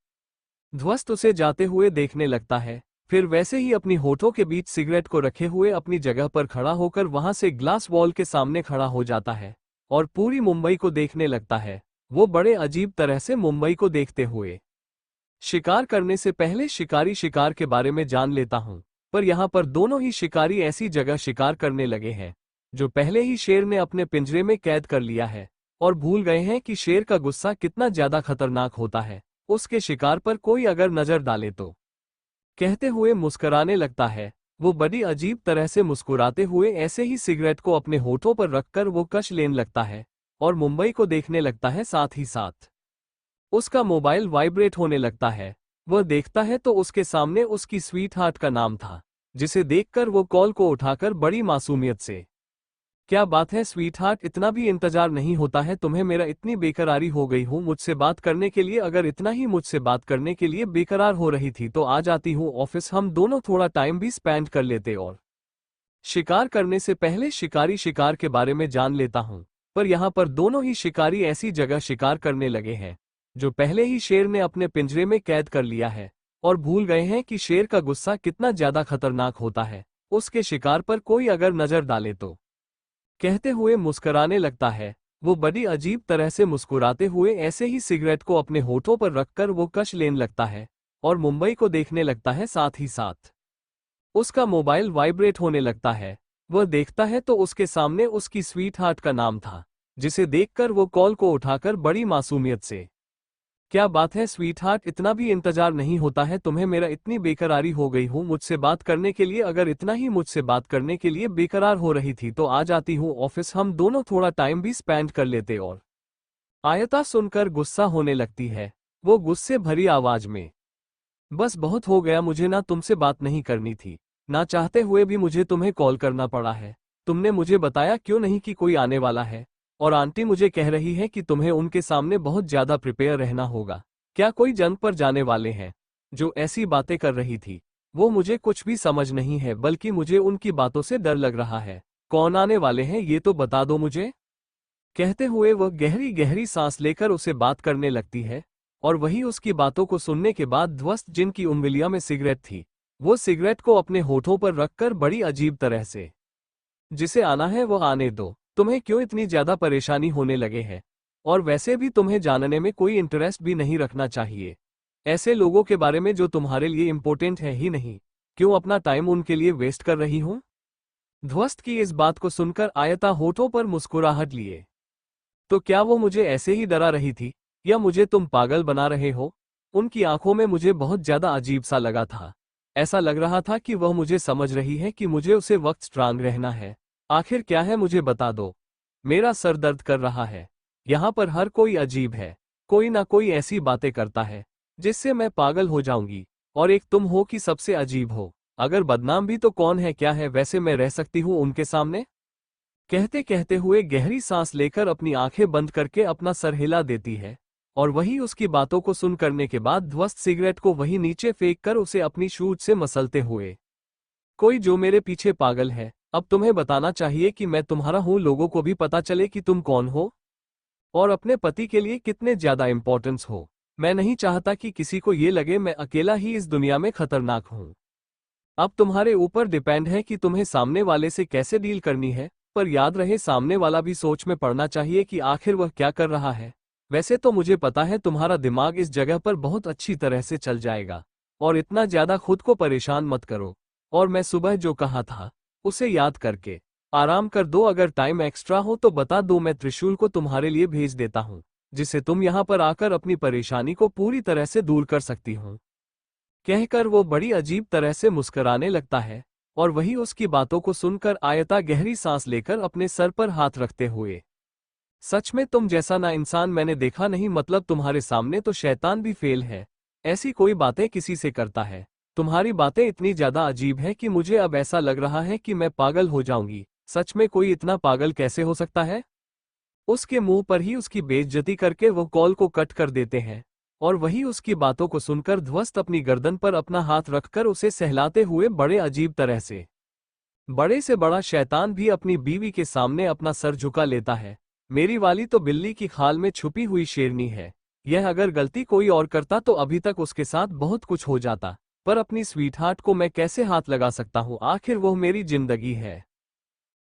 ध्वस्त उसे जाते हुए देखने लगता है, फिर वैसे ही अपनी होठों के बीच सिगरेट को रखे हुए अपनी जगह पर खड़ा होकर वहां से ग्लास वॉल के सामने खड़ा हो जाता है और पूरी मुंबई को देखने लगता है। वो बड़े अजीब तरह से मुंबई को देखते हुए। शिकार करने से पहले शिकारी शिकार के बारे में जान लेता हूं, पर यहाँ पर दोनों ही शिकारी ऐसी जगह शिकार करने लगे हैं जो पहले ही शेर ने अपने पिंजरे में कैद कर लिया है और भूल गए हैं कि शेर का गुस्सा कितना ज्यादा खतरनाक होता है, उसके शिकार पर कोई अगर नजर डाले तो। कहते हुए मुस्कुराने लगता है। वो बड़ी अजीब तरह से मुस्कुराते हुए ऐसे ही सिगरेट को अपने होठों पर रखकर वो कश लेने लगता है और मुंबई को देखने लगता है। साथ ही साथ उसका मोबाइल वाइब्रेट होने लगता है। वह देखता है तो उसके सामने उसकी स्वीटहार्ट का नाम था, जिसे देखकर वो कॉल को उठाकर बड़ी मासूमियत से, क्या बात है स्वीटहार्ट, इतना भी इंतजार नहीं होता है तुम्हें मेरा? इतनी बेकरारी हो गई हूँ मुझसे बात करने के लिए। अगर इतना ही मुझसे बात करने के लिए बेकरार हो रही थी तो आ जाती हूँ ऑफिस, हम दोनों थोड़ा टाइम भी स्पेंड कर लेते। और शिकार करने से पहले शिकारी शिकार के बारे में जान लेता हूँ, पर यहाँ पर दोनों ही शिकारी ऐसी जगह शिकार करने लगे हैं जो पहले ही शेर ने अपने पिंजरे में कैद कर लिया है और भूल गए हैं कि शेर का गुस्सा कितना ज्यादा खतरनाक होता है, उसके शिकार पर कोई अगर नजर डाले तो। कहते हुए मुस्कुराने लगता है। वो बड़ी अजीब तरह से मुस्कुराते हुए ऐसे ही सिगरेट को अपने होठों पर रखकर वो कश लेने लगता है और मुंबई को देखने लगता है। साथ ही साथ उसका मोबाइल वाइब्रेट होने लगता है। वह देखता है तो उसके सामने उसकी स्वीटहार्ट का नाम था, जिसे देखकर वो कॉल को उठाकर बड़ी मासूमियत से, क्या बात है स्वीटहार्ट, इतना भी इंतजार नहीं होता है तुम्हें मेरा? इतनी बेकरारी हो गई हूँ मुझसे बात करने के लिए। अगर इतना ही मुझसे बात करने के लिए बेकरार हो रही थी तो आ जाती हूँ ऑफिस, हम दोनों थोड़ा टाइम भी स्पेंड कर लेते। और आयता सुनकर गुस्सा होने लगती है, वो गुस्से भरी आवाज में, बस बहुत हो गया, मुझे ना तुमसे बात नहीं करनी थी, ना चाहते हुए भी मुझे तुम्हें कॉल करना पड़ा है। तुमने मुझे बताया क्यों नहीं कि कोई आने वाला है, और आंटी मुझे कह रही है कि तुम्हें उनके सामने बहुत ज्यादा प्रिपेयर रहना होगा। क्या कोई जंग पर जाने वाले हैं? जो ऐसी बातें कर रही थी वो मुझे कुछ भी समझ नहीं है, बल्कि मुझे उनकी बातों से डर लग रहा है। कौन आने वाले हैं ये तो बता दो मुझे। कहते हुए वह गहरी गहरी सांस लेकर उसे बात करने लगती है और वही उसकी बातों को सुनने के बाद ध्वस्त, जिनकी उंगलियों में सिगरेट थी, वो सिगरेट को अपने होठों पर रखकर बड़ी अजीब तरह से, जिसे आना है वो आने दो, तुम्हें क्यों इतनी ज्यादा परेशानी होने लगे है? और वैसे भी तुम्हें जानने में कोई इंटरेस्ट भी नहीं रखना चाहिए ऐसे लोगों के बारे में जो तुम्हारे लिए इम्पोर्टेंट है ही नहीं, क्यों अपना टाइम उनके लिए वेस्ट कर रही हूं? ध्वस्त की इस बात को सुनकर आयता होठों पर मुस्कुराहट लिए, तो क्या वो मुझे ऐसे ही डरा रही थी या मुझे तुम पागल बना रहे हो? उनकी आंखों में मुझे बहुत ज्यादा अजीब सा लगा था। ऐसा लग रहा था कि वह मुझे समझ रही है कि मुझे उसे वक्त स्ट्रांग रहना है। आखिर क्या है मुझे बता दो, मेरा सर दर्द कर रहा है। यहाँ पर हर कोई अजीब है, कोई ना कोई ऐसी बातें करता है जिससे मैं पागल हो जाऊंगी, और एक तुम हो कि सबसे अजीब हो। अगर बदनाम भी तो कौन है, क्या है, वैसे मैं रह सकती हूँ उनके सामने? कहते कहते हुए गहरी सांस लेकर अपनी आंखें बंद करके अपना सर हिला देती है और वही उसकी बातों को सुन करने के बाद ध्वस्त सिगरेट को वही नीचे फेंक कर उसे अपनी शूट से मसलते हुए, कोई जो मेरे पीछे पागल है, अब तुम्हें बताना चाहिए कि मैं तुम्हारा हूं, लोगों को भी पता चले कि तुम कौन हो और अपने पति के लिए कितने ज्यादा इंपॉर्टेंस हो। मैं नहीं चाहता कि किसी को ये लगे मैं अकेला ही इस दुनिया में खतरनाक हूं। अब तुम्हारे ऊपर डिपेंड है कि तुम्हें सामने वाले से कैसे डील करनी है। पर याद रहे सामने वाला भी सोच में पड़ना चाहिए कि आखिर वह क्या कर रहा है। वैसे तो मुझे पता है तुम्हारा दिमाग इस जगह पर बहुत अच्छी तरह से चल जाएगा, और इतना ज्यादा खुद को परेशान मत करो। और मैं सुबह जो कहा था उसे याद करके आराम कर दो। अगर टाइम एक्स्ट्रा हो तो बता दो, मैं त्रिशूल को तुम्हारे लिए भेज देता हूँ, जिससे तुम यहाँ पर आकर अपनी परेशानी को पूरी तरह से दूर कर सकती हो। कहकर वो बड़ी अजीब तरह से मुस्कुराने लगता है, और वही उसकी बातों को सुनकर आयता गहरी सांस लेकर अपने सर पर हाथ रखते हुए, सच में तुम जैसा ना इंसान मैंने देखा नहीं। मतलब तुम्हारे सामने तो शैतान भी फेल है, ऐसी कोई बातें किसी से करता है। तुम्हारी बातें इतनी ज्यादा अजीब हैं कि मुझे अब ऐसा लग रहा है कि मैं पागल हो जाऊंगी। सच में कोई इतना पागल कैसे हो सकता है। उसके मुंह पर ही उसकी बेइज्जती करके वो कॉल को कट कर देते हैं, और वही उसकी बातों को सुनकर ध्वस्त अपनी गर्दन पर अपना हाथ रखकर उसे सहलाते हुए बड़े अजीब तरह से, बड़े से बड़ा शैतान भी अपनी बीवी के सामने अपना सर झुका लेता है। मेरी वाली तो बिल्ली की खाल में छुपी हुई शेरनी है। यह अगर गलती कोई और करता तो अभी तक उसके साथ बहुत कुछ हो जाता, पर अपनी स्वीटहार्ट को मैं कैसे हाथ लगा सकता हूँ, आखिर वो मेरी जिंदगी है।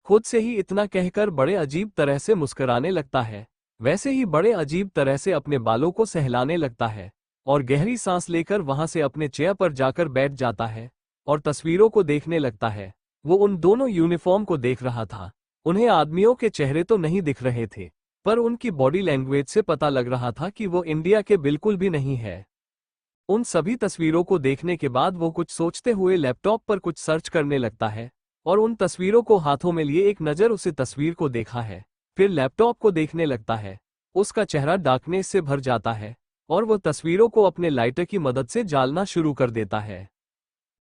खुद से ही इतना कहकर बड़े अजीब तरह से मुस्कुराने लगता है, वैसे ही बड़े अजीब तरह से अपने बालों को सहलाने लगता है, और गहरी सांस लेकर वहां से अपने चेयर पर जाकर बैठ जाता है और तस्वीरों को देखने लगता है। वो उन दोनों यूनिफॉर्म को देख रहा था। उन्हें आदमियों के चेहरे तो नहीं दिख रहे थे, पर उनकी बॉडी लैंग्वेज से पता लग रहा था कि वो इंडिया के बिल्कुल भी नहीं है। उन सभी तस्वीरों को देखने के बाद वो कुछ सोचते हुए लैपटॉप पर कुछ सर्च करने लगता है, और उन तस्वीरों को हाथों में लिए एक नज़र उसे तस्वीर को देखा है, फिर लैपटॉप को देखने लगता है। उसका चेहरा डार्कनेस से भर जाता है, और वो तस्वीरों को अपने लाइटर की मदद से जालना शुरू कर देता है।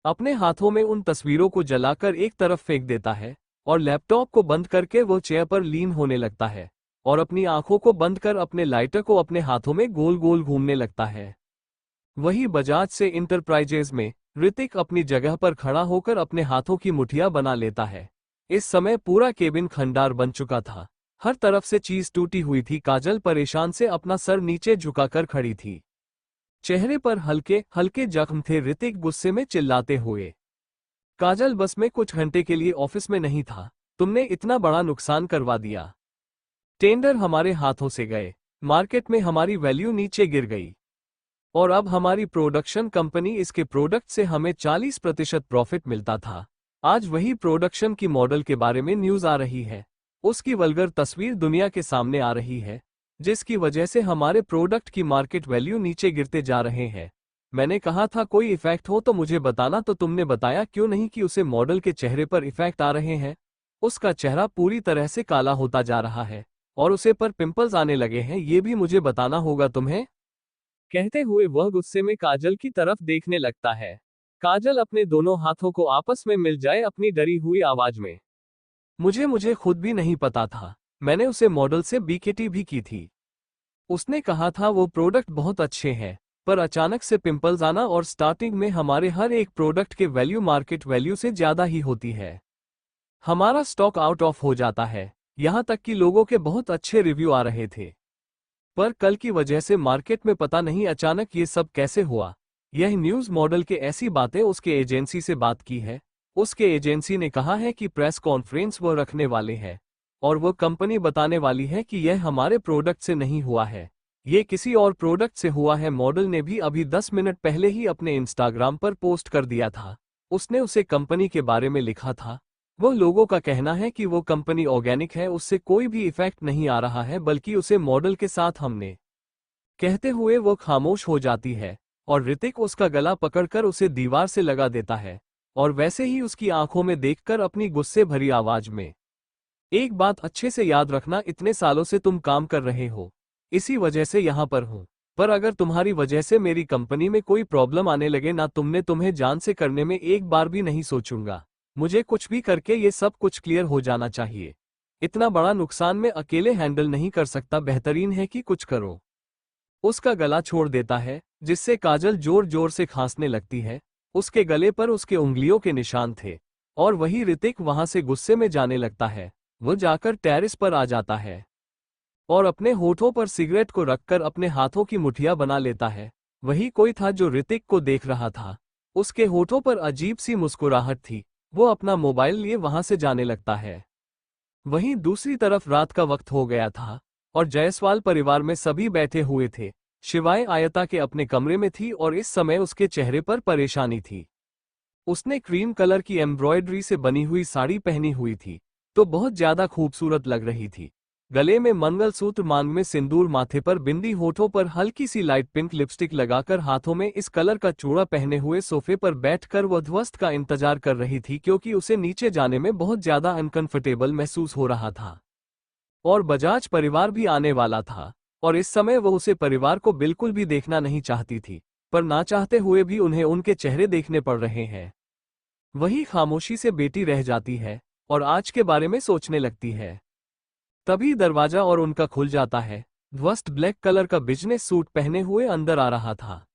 अपने हाथों में उन तस्वीरों को जलाकर एक तरफ फेंक देता है, और लैपटॉप को बंद करके वो चेयर पर लीन होने लगता है, और अपनी आंखों को बंद कर अपने लाइटर को अपने हाथों में गोल गोल घूमने लगता है। वही बजाज से इंटरप्राइजेज में ऋतिक अपनी जगह पर खड़ा होकर अपने हाथों की मुठिया बना लेता है। इस समय पूरा केबिन खंडार बन चुका था, हर तरफ से चीज टूटी हुई थी। काजल परेशान से अपना सर नीचे झुकाकर खड़ी थी, चेहरे पर हल्के हल्के जख्म थे। ऋतिक गुस्से में चिल्लाते हुए, काजल बस में कुछ घंटे के लिए ऑफिस में नहीं था, तुमने इतना बड़ा नुकसान करवा दिया। टेंडर हमारे हाथों से गए, मार्केट में हमारी वैल्यू नीचे गिर गई, और अब हमारी प्रोडक्शन कंपनी इसके प्रोडक्ट से हमें 40% प्रॉफिट मिलता था। आज वही प्रोडक्शन की मॉडल के बारे में न्यूज आ रही है, उसकी वल्गर तस्वीर दुनिया के सामने आ रही है, जिसकी वजह से हमारे प्रोडक्ट की मार्केट वैल्यू नीचे गिरते जा रहे हैं। मैंने कहा था कोई इफेक्ट हो तो मुझे बताना, तो तुमने बताया क्यों नहीं कि उसे मॉडल के चेहरे पर इफेक्ट आ रहे हैं। उसका चेहरा पूरी तरह से काला होता जा रहा है, और उसे पर पिंपल्स आने लगे हैं, ये भी मुझे बताना होगा तुम्हें। कहते हुए वह गुस्से में काजल की तरफ देखने लगता है। काजल अपने दोनों हाथों को आपस में मिल जाए अपनी डरी हुई आवाज में, मुझे खुद भी नहीं पता था, मैंने उसे मॉडल से बीकेटी भी की थी। उसने कहा था वो प्रोडक्ट बहुत अच्छे हैं, पर अचानक से पिंपल्स आना, और स्टार्टिंग में हमारे हर एक प्रोडक्ट के वैल्यू मार्केट वैल्यू से ज्यादा ही होती है। हमारा स्टॉक आउट ऑफ हो जाता है, यहां तक कि लोगों के बहुत अच्छे रिव्यू आ रहे थे, पर कल की वजह से मार्केट में पता नहीं अचानक ये सब कैसे हुआ। यह न्यूज़ मॉडल के ऐसी बातें उसके एजेंसी से बात की है। उसके एजेंसी ने कहा है कि प्रेस कॉन्फ्रेंस वो रखने वाले हैं, और वो कंपनी बताने वाली है कि यह हमारे प्रोडक्ट से नहीं हुआ है, ये किसी और प्रोडक्ट से हुआ है। मॉडल ने भी अभी 10 मिनट पहले ही अपने इंस्टाग्राम पर पोस्ट कर दिया था, उसने उसे कंपनी के बारे में लिखा था। वो लोगों का कहना है कि वो कंपनी ऑर्गेनिक है, उससे कोई भी इफेक्ट नहीं आ रहा है, बल्कि उसे मॉडल के साथ हमने। कहते हुए वो खामोश हो जाती है, और ऋतिक उसका गला पकड़कर उसे दीवार से लगा देता है, और वैसे ही उसकी आंखों में देखकर अपनी गुस्से भरी आवाज में, एक बात अच्छे से याद रखना, इतने सालों से तुम काम कर रहे हो, इसी वजह से यहां पर हूं, पर अगर तुम्हारी वजह से मेरी कंपनी में कोई प्रॉब्लम आने लगे ना, तुम्हें जान से करने में एक बार भी नहीं सोचूंगा। मुझे कुछ भी करके ये सब कुछ क्लियर हो जाना चाहिए। इतना बड़ा नुकसान मैं अकेले हैंडल नहीं कर सकता, बेहतरीन है कि कुछ करो। उसका गला छोड़ देता है, जिससे काजल जोर जोर से खांसने लगती है। उसके गले पर उसके उंगलियों के निशान थे, और वही ऋतिक वहां से गुस्से में जाने लगता है। वो जाकर टेरेस पर आ जाता है, और अपने होठों पर सिगरेट को रखकर अपने हाथों की मुठिया बना लेता है। वही कोई था जो ऋतिक को देख रहा था, उसके होठों पर अजीब सी मुस्कुराहट थी। वो अपना मोबाइल लिए वहां से जाने लगता है। वहीं दूसरी तरफ रात का वक्त हो गया था और जायसवाल परिवार में सभी बैठे हुए थे, शिवाय आयता के अपने कमरे में थी और इस समय उसके चेहरे पर परेशानी थी। उसने क्रीम कलर की एम्ब्रॉयडरी से बनी हुई साड़ी पहनी हुई थी, तो बहुत ज्यादा खूबसूरत लग रही थी। गले में मंगलसूत्र, मांग में सिंदूर, माथे पर बिंदी, होठों पर हल्की सी लाइट पिंक लिपस्टिक लगाकर हाथों में इस कलर का चूड़ा पहने हुए सोफे पर बैठकर वह ध्वस्त का इंतजार कर रही थी, क्योंकि उसे नीचे जाने में बहुत ज्यादा अनकंफर्टेबल महसूस हो रहा था। और बजाज परिवार भी आने वाला था और इस समय वह उसे परिवार को बिल्कुल भी देखना नहीं चाहती थी, पर ना चाहते हुए भी उन्हें उनके चेहरे देखने पड़ रहे हैं। वही खामोशी से बेटी रह जाती है और आज के बारे में सोचने लगती है। तभी दरवाजा और उनका खुल जाता है। ध्वस्त ब्लैक कलर का बिजनेस सूट पहने हुए अंदर आ रहा था।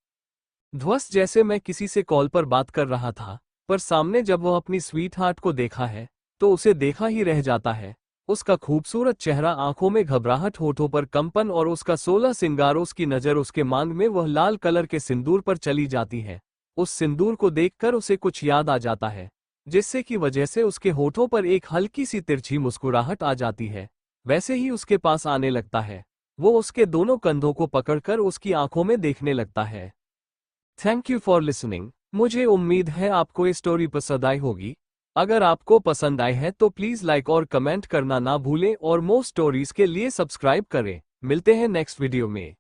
ध्वस्त जैसे मैं किसी से कॉल पर बात कर रहा था, पर सामने जब वह अपनी स्वीट हार्ट को देखा है तो उसे देखा ही रह जाता है। उसका खूबसूरत चेहरा, आंखों में घबराहट, होठों पर कंपन और उसका 16 सिंगार। उसकी नजर उसके मांग में वह लाल कलर के सिंदूर पर चली जाती है। उस सिंदूर को देखकर उसे कुछ याद आ जाता है, जिससे की वजह से उसके होठों पर एक हल्की सी तिरछी मुस्कुराहट आ जाती है। वैसे ही उसके पास आने लगता है। वो उसके दोनों कंधों को पकड़कर उसकी आंखों में देखने लगता है। Thank you for listening. मुझे उम्मीद है आपको ये स्टोरी पसंद आई होगी। अगर आपको पसंद आई है तो प्लीज लाइक और कमेंट करना ना भूलें और मोर स्टोरीज के लिए सब्सक्राइब करें। मिलते हैं नेक्स्ट वीडियो में।